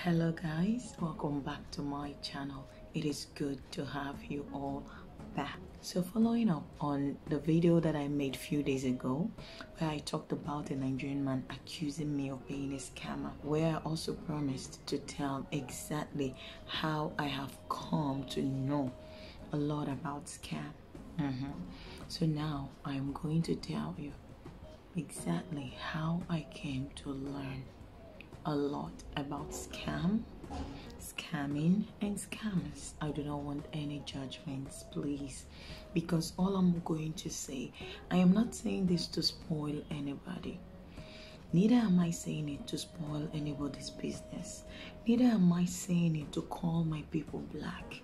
Hello guys, welcome back to my channel. It is good to have you all back. So following up on the video that I made a few days ago where I talked about a Nigerian man accusing me of being a scammer, where I also promised to tell exactly how I have come to know a lot about scam. So now I'm going to tell you exactly how I came to learn a lot about scamming, and scammers. I do not want any judgments, please, because all I'm going to say, I am not saying this to spoil anybody. Neither am I saying it to spoil anybody's business. Neither am I saying it to call my people black.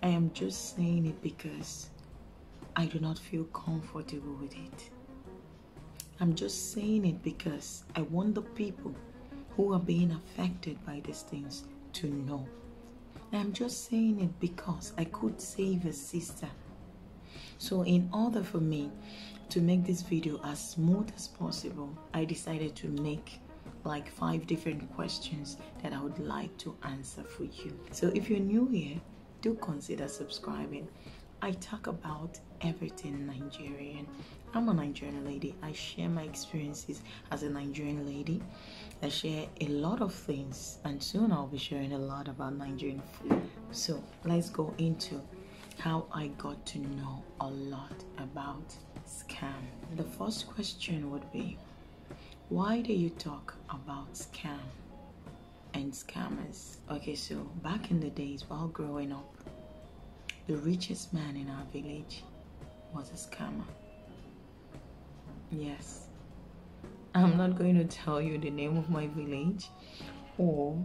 I am just saying it because I do not feel comfortable with it. I'm just saying it because I want the people who are being affected by these things to know. I'm just saying it because I could save a sister. So in order for me to make this video as smooth as possible, I decided to make like 5 different questions that I would like to answer for you. So if you're new here, do consider subscribing. I talk about everything Nigerian. I'm a Nigerian lady. I share my experiences as a Nigerian lady. I share a lot of things, and soon I'll be sharing a lot about Nigerian food. So let's go into how I got to know a lot about scam. The first question would be, why do you talk about scam and scammers? Okay, so back in the days while growing up, the richest man in our village was a scammer. Yes. I'm not going to tell you the name of my village or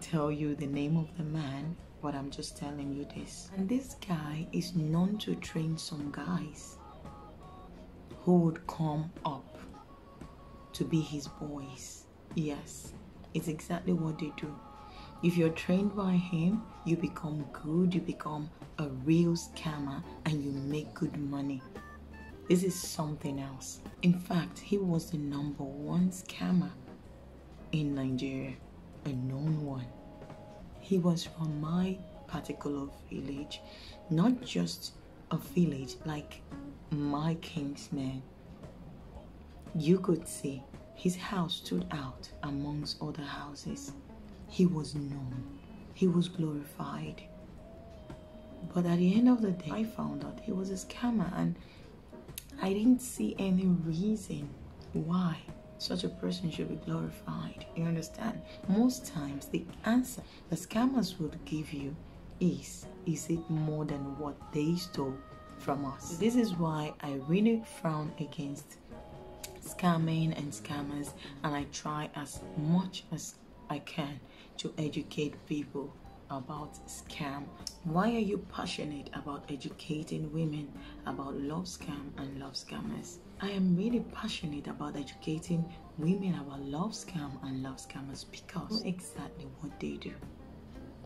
tell you the name of the man, but I'm just telling you this. And this guy is known to train some guys who would come up to be his boys. Yes, it's exactly what they do. If you're trained by him, you become good, you become a real scammer, and you make good money. This is something else. In fact, he was the #1 scammer in Nigeria, a known one. He was from my particular village, not just a village like my kinsman. You could see his house stood out amongst other houses. He was known, he was glorified. But at the end of the day, I found out he was a scammer, and I didn't see any reason why such a person should be glorified. You understand? Most times the answer the scammers would give you is it more than what they stole from us? This is why I really frown against scamming and scammers, and I try as much as I can to educate people about scam. Why are you passionate about educating women about love scam and love scammers? I am really passionate about educating women about love scam and love scammers because I know exactly what they do,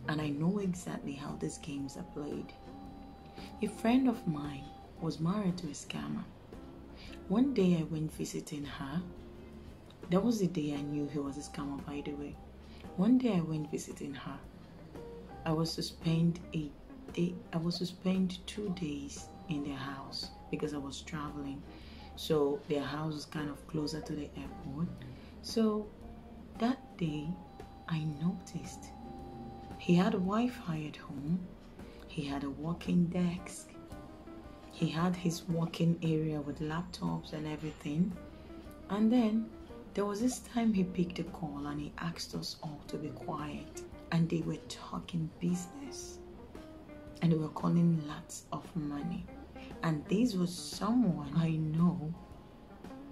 and I know exactly how these games are played. A friend of mine was married to a scammer. One day I went visiting her. That was the day I knew he was a scammer, by the way. One day I went visiting her. I was to spend 2 days in their house because I was traveling. So their house was kind of closer to the airport. So that day I noticed he had Wi-Fi at home. He had a working desk. He had his working area with laptops and everything. And then there was this time he picked a call and he asked us all to be quiet. And they were talking business. And they were calling lots of money. And this was someone I know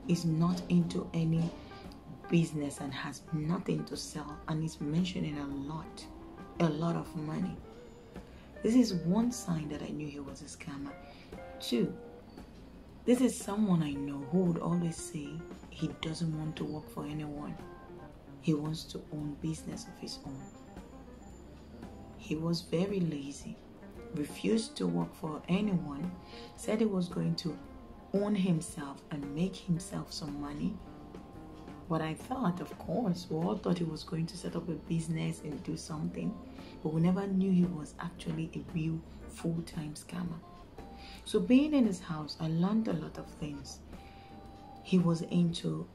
is not into any business and has nothing to sell. And is mentioning a lot of money. This is one sign that I knew he was a scammer. 2, this is someone I know who would always say he doesn't want to work for anyone. He wants to own business of his own. He was very lazy, refused to work for anyone, said he was going to own himself and make himself some money. What I thought, of course, we all thought he was going to set up a business and do something, but we never knew he was actually a real full-time scammer. So being in his house, I learned a lot of things. He was into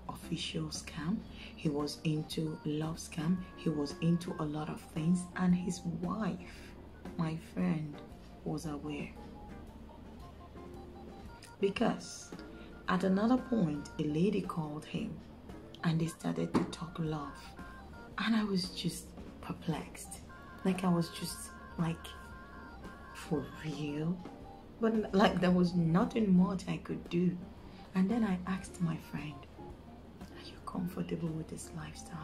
official scam, he was into love scam, he was into a lot of things, and his wife, my friend, was aware. Because at another point, a lady called him and they started to talk love, and I was just perplexed. Like, I was just like, for real? But like, there was nothing much I could do. And then I asked my friend, are you comfortable with this lifestyle?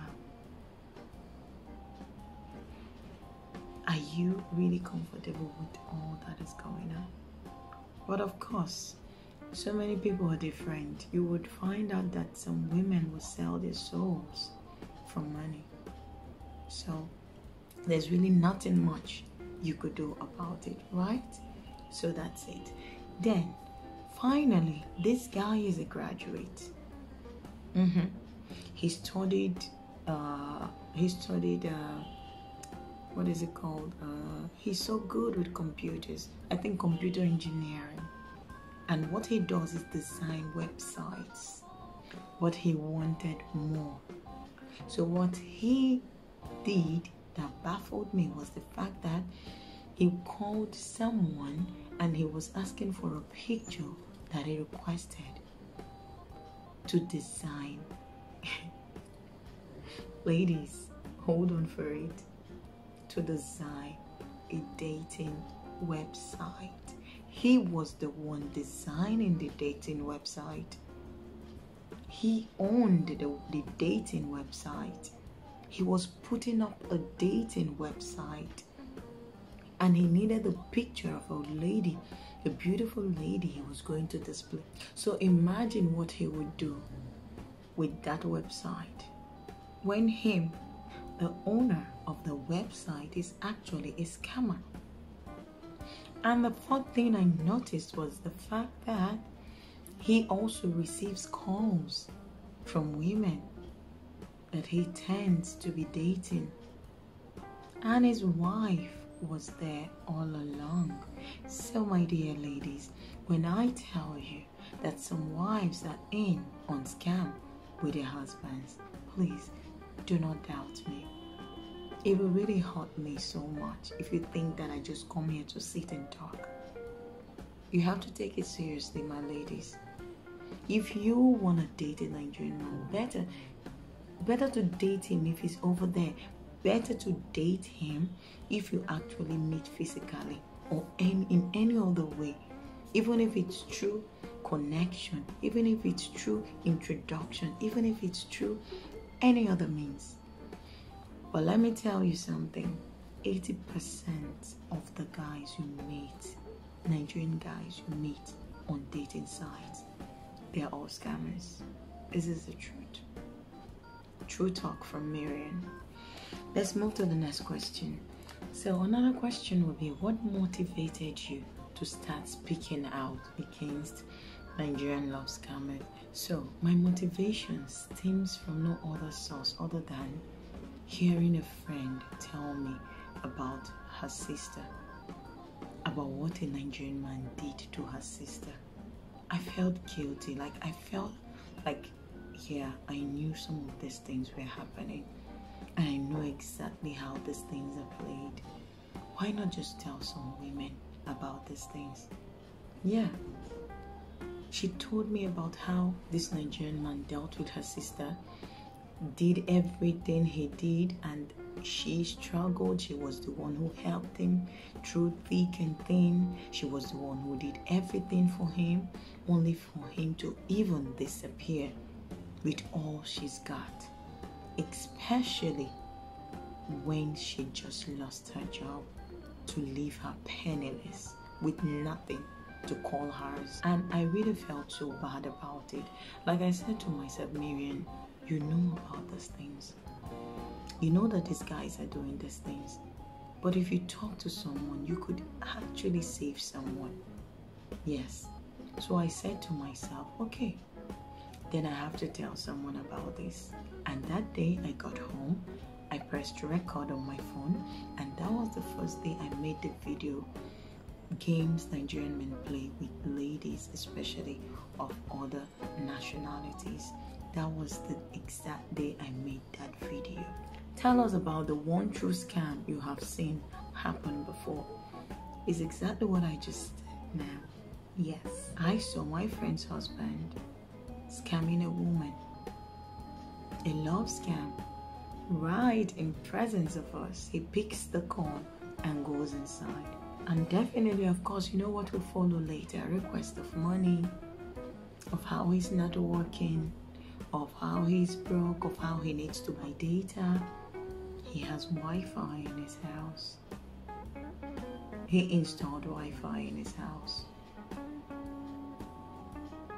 Are you really comfortable with all that is going on? But of course, so many people are different. You would find out that some women will sell their souls for money. So there's really nothing much you could do about it, right? So that's it. Then finally, this guy is a graduate. He studied what is it called? He's so good with computers. I think computer engineering. And what he does is design websites. But he wanted more. So what he did that baffled me was the fact that he called someone and he was asking for a picture that he requested to design. Ladies, hold on for it. To design a dating website. He was the one designing the dating website. He owned the dating website. He was putting up a dating website. And he needed a picture of a lady, a beautiful lady he was going to display. So imagine what he would do with that website. When him, the owner of the website, is actually a scammer. And the fourth thing I noticed was the fact that he also receives calls from women that he tends to be dating. And his wife was there all along. So my dear ladies, when I tell you that some wives are in on scam with their husbands, please do not doubt me. It will really hurt me so much if you think that I just come here to sit and talk. You have to take it seriously, my ladies. If you want to date a Nigerian man, better to date him if he's over there. Better to date him if you actually meet physically or in any other way. Even if it's true connection, even if it's true introduction, even if it's true any other means. But let me tell you something. 80% of the guys you meet, Nigerian guys you meet on dating sites, they're all scammers. This is the truth. True talk from Miriam. Let's move to the next question. So another question would be, what motivated you to start speaking out against Nigerian love scammers? So my motivation stems from no other source other than hearing a friend tell me about her sister, about what a Nigerian man did to her sister. I felt guilty. I felt like, yeah, I knew some of these things were happening. And I know exactly how these things are played. Why not just tell some women about these things? Yeah. She told me about how this Nigerian man dealt with her sister, did everything he did, and she struggled. She was the one who helped him through thick and thin. She was the one who did everything for him, only for him to even disappear with all she's got. Especially when she just lost her job, to leave her penniless with nothing to call hers. And I really felt so bad about it. Like I said to myself, Miriam, you know about these things. You know that these guys are doing these things. But if you talk to someone, you could actually save someone. Yes. So I said to myself, okay, then I have to tell someone about this. And that day I got home, I pressed record on my phone, and that was the first day I made the video. Games Nigerian men play with ladies, especially of other nationalities. That was the exact day I made that video. Tell us about the one true scam you have seen happen before. It's exactly what I just said now. Yes, I saw my friend's husband scamming a woman. A love scam. Right in presence of us. He picks the call and goes inside. And definitely, of course, you know what will follow later. A request of money, of how he's not working, of how he's broke, of how he needs to buy data. He has Wi-Fi in his house. He installed Wi-Fi in his house.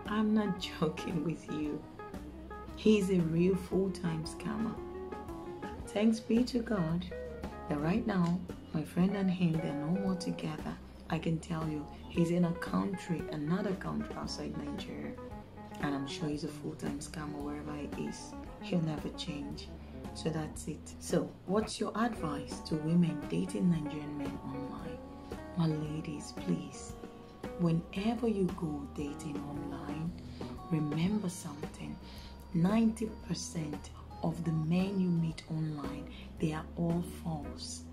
I'm not joking with you. He's a real full-time scammer. Thanks be to God that right now, my friend and him, they're no more together. I can tell you, he's in a country, another country outside Nigeria. And I'm sure he's a full-time scammer wherever he is. He'll never change. So that's it. So, what's your advice to women dating Nigerian men online? My ladies, please, whenever you go dating online, remember something. 90% of the men you meet online, they are all false.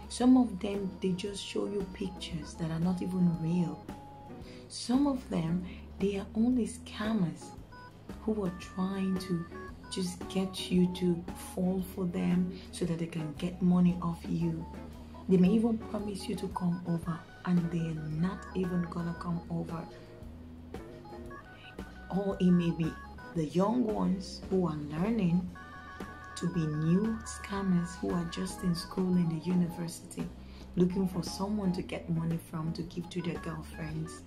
Some of them, they just show you pictures that are not even real. Some of them, they are only scammers who are trying to just get you to fall for them so that they can get money off you. They may even promise you to come over, and they're not even gonna come over. Or it may be the young ones who are learning to be new scammers who are just in school in the university, looking for someone to get money from to give to their girlfriends.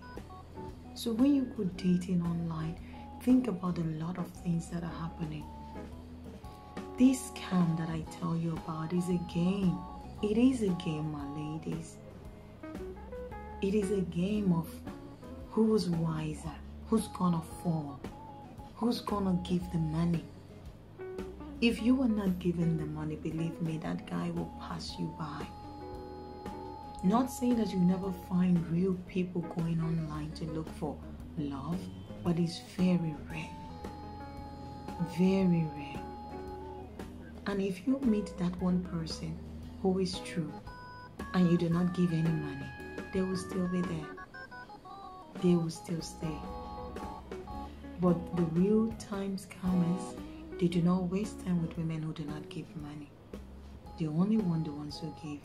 So when you go dating online, think about a lot of things that are happening. This scam that I tell you about is a game. It is a game, my ladies. It is a game of who's wiser, who's gonna fall, who's gonna give the money. If you are not giving the money, believe me, that guy will pass you by. Not saying that you never find real people going online to look for love, but it's very rare. Very rare. And if you meet that one person who is true and you do not give any money, they will still be there. They will still stay. But the real time scammers, they do not waste time with women who do not give money. They only want the ones who give.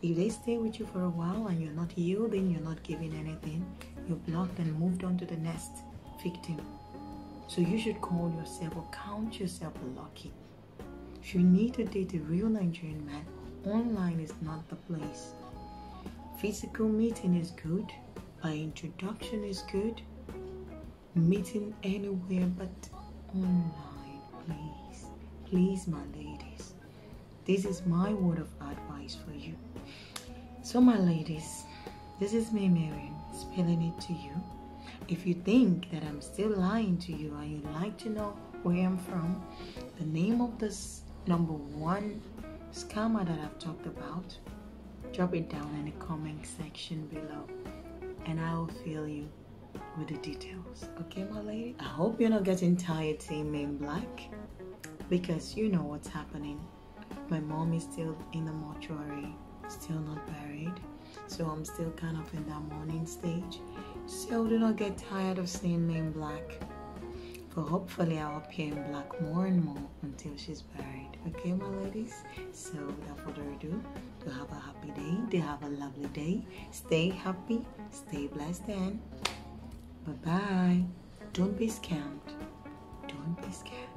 If they stay with you for a while and you're not yielding, you're not giving anything, you're blocked and moved on to the next victim. So you should call yourself or count yourself lucky. If you need to date a real Nigerian man, online is not the place. Physical meeting is good, by introduction is good, meeting anywhere but online, please. Please, my ladies. This is my word of advice for you. So my ladies, this is me, Marian, spilling it to you. If you think that I'm still lying to you and you'd like to know where I'm from, the name of this #1 scammer that I've talked about, drop it down in the comment section below and I will fill you with the details. Okay, my lady? I hope you're not getting tired seeing me in black, because you know what's happening. My mom is still in the mortuary, still not buried, so I'm still kind of in that mourning stage. So do not get tired of seeing me in black, for hopefully I'll appear in black more and more until she's buried. Okay, my ladies? So without further ado, to have a happy day, to have a lovely day, stay happy, stay blessed, and bye-bye. Don't be scammed. Don't be scared.